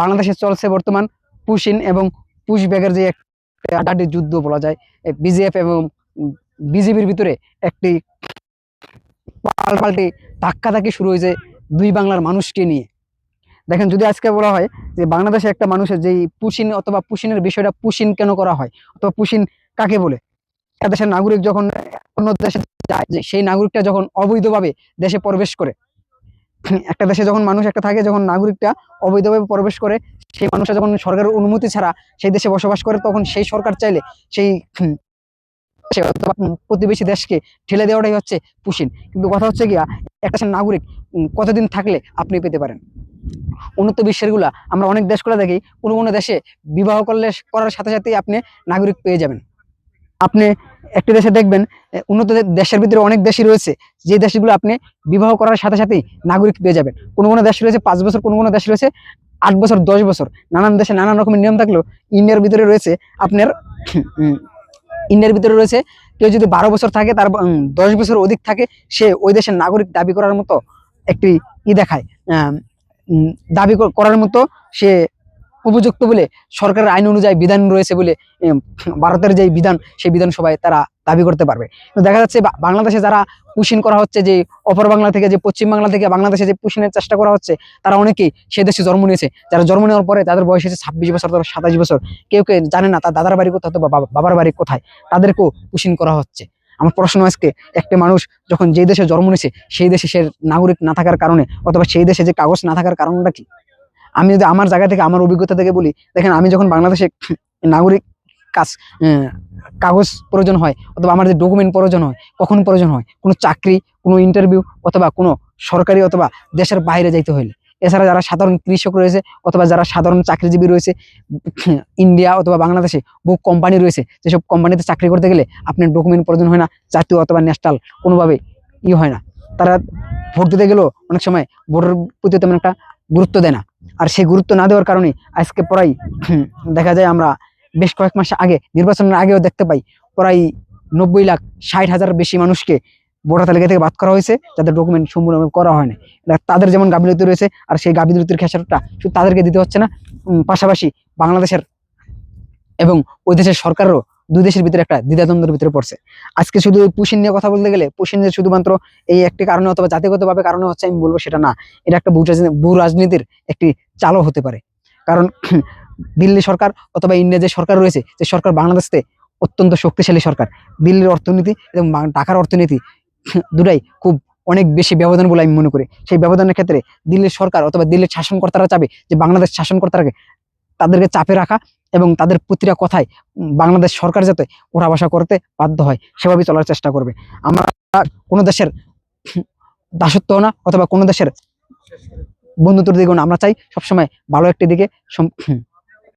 বাংলাদেশে চলছে বর্তমান পুশিন এবং পুশব্যাকের যে একটা যুদ্ধ বলা যায়, বিজিএফ এবং বিজেপির ভিতরে একটি পাল্টাপাল্টি ধাক্কাধাক্কি শুরু হয়েছে দুই বাংলার মানুষকে নিয়ে। দেখেন, যদি আজকে বলা হয় যে বাংলাদেশে একটা মানুষের যেই পুশিন অথবা পুশিনের বিষয়টা, পুশিন কেন করা হয় অথবা পুশিন কাকে বলে, একটা দেশের নাগরিক যখন অন্য দেশে যায়, যে সেই নাগরিকটা যখন অবৈধভাবে দেশে প্রবেশ করে, একটা দেশে যখন মানুষ একটা থাকে, যখন নাগরিকটা অবৈধভাবে প্রবেশ করে, সেই মানুষটা যখন সরকারের অনুমতি ছাড়া সেই দেশে বসবাস করে, তখন সেই সরকার চাইলে সেই অথবা প্রতিবেশী দেশকে ঠেলে দেওয়াটাই হচ্ছে পুশিন। কিন্তু কথা হচ্ছে গিয়া, একটা দেশের নাগরিক কতদিন থাকলে আপনি পেতে পারেন। উন্নত বিশ্বের গুলা আমরা অনেক দেশগুলো দেখি, কোনো কোনো দেশে বিবাহ করার সাথে সাথেই আপনি নাগরিক পেয়ে যাবেন। আপনি একটি দেশে দেখবেন, উন্নত দেশের ভিতরে অনেক দেশই রয়েছে, যে দেশগুলো আপনি বিবাহ করার সাথে সাথেই নাগরিক পেয়ে যাবেন। কোনো কোনো দেশ রয়েছে 5 বছর, কোনো কোনো দেশ রয়েছে 8 বছর, 10 বছর। নানান দেশে নানান রকমের নিয়ম থাকলেও ইন্ডিয়ার ভিতরে রয়েছে আপনার ইন্ডিয়ার ভিতরে রয়েছে, কেউ যদি 12 বছর থাকে, তার 10 বছর অধিক থাকে, সে ওই দেশের নাগরিক দাবি করার মতো একটি দেখায়, দাবি করার মতো সে উপযুক্ত বলে সরকারের আইন অনুযায়ী বিধান রয়েছে বলে ভারতের যে বিধান, সেই বিধান সবাই তারা দাবি করতে পারবে। তো দেখা যাচ্ছে বাংলাদেশে যারা পুশিন করা হচ্ছে, যে অপর বাংলা থেকে, যে পশ্চিম বাংলা থেকে বাংলাদেশে যে পুশিনের চেষ্টা করা হচ্ছে, তারা অনেকেই সে দেশে জন্ম নিয়েছে। যারা জন্ম নেওয়ার পরে তাদের বয়স হচ্ছে 26 বছর, 27 বছর, কেউ কেউ জানে না তার দাদার বাড়ি কোথায় বা বাবার বাড়ি কোথায়, তাদেরকেও পুশিন করা হচ্ছে। আমার প্রশ্ন আজকে, একটা মানুষ যখন যে দেশে জন্ম নিয়েছে, সেই দেশে সে নাগরিক না থাকার কারণে অথবা সেই দেশে যে কাগজ না থাকার কারণটা কি? আমি যদি আমার জায়গা থেকে, আমার অভিজ্ঞতা থেকে বলি, দেখেন, আমি যখন বাংলাদেশে নাগরিক কাজ কাগজ প্রয়োজন হয় অথবা আমার যে ডকুমেন্ট প্রয়োজন হয়, কখন প্রয়োজন হয়? কোনো চাকরি, কোনো ইন্টারভিউ অথবা কোনো সরকারি অথবা দেশের বাইরে যাইতে হইলে। এছাড়া যারা সাধারণ কৃষক রয়েছে অথবা যারা সাধারণ চাকরিজীবী রয়েছে, ইন্ডিয়া অথবা বাংলাদেশে বহু কোম্পানি রয়েছে, যেসব কোম্পানিতে চাকরি করতে গেলে আপনার ডকুমেন্ট প্রয়োজন হয় না, জাতীয় অথবা ন্যাশনাল কোনোভাবে হয় না। তারা ভোট দিতে গেলেও অনেক সময় ভোটের প্রতি তেমন একটা গুরুত্ব দেয় না। আর সেই গুরুত্ব না দেওয়ার কারণে আজকে প্রায় দেখা যায়, আমরা বেশ কয়েক মাস আগে, নির্বাচনের আগেও দেখতে পাই, প্রায় 90,60,000 বেশি মানুষকে ভোটার তালিকা থেকে বাদ করা হয়েছে, যাদের ডকুমেন্ট সম্পূর্ণভাবে করা হয়নি। তাদের যেমন গাফিলতি রয়েছে, আর সেই গাফিলতির খেসারতটা শুধু তাদেরকে দিতে হচ্ছে না, পাশাপাশি বাংলাদেশের এবং ওই দেশের সরকারও দুই দেশের ভিতরে একটা দ্বিধাদ্বন্দ্বের ভিতরে পড়ছে। আজকে শুধু পুশিন নিয়ে কথা বলতে গেলে, পুশিন যে শুধুমাত্র এই একটি কারণে অথবা জাতিগতভাবে কারণে হচ্ছে আমি বলবো সেটা না, এটা একটা ভূ রাজনীতির একটি চালও হতে পারে। কারণ দিল্লি সরকার অথবা ইন্ডিয়া যে সরকার রয়েছে, যে সরকার বাংলাদেশে অত্যন্ত শক্তিশালী সরকার, দিল্লির অর্থনীতি এবং ঢাকার অর্থনীতি দুটাই খুব অনেক বেশি ব্যবধান বলে আমি মনে করি। সেই ব্যবধানের ক্ষেত্রে দিল্লির সরকার অথবা দিল্লির শাসনকর্তারা চাবে যে বাংলাদেশ শাসনকর্তারাকে, তাদেরকে চাপে রাখা এবং তাদের প্রতিটা কথায় বাংলাদেশ সরকার যাতে ওঠা বসা করতে বাধ্য হয়, সেভাবে চলার চেষ্টা করবে। আমরা কোনো দেশের দাসত্ব না অথবা কোনো দেশের বন্ধুত্বের দিকে না, আমরা চাই সবসময় ভালো একটি দিকে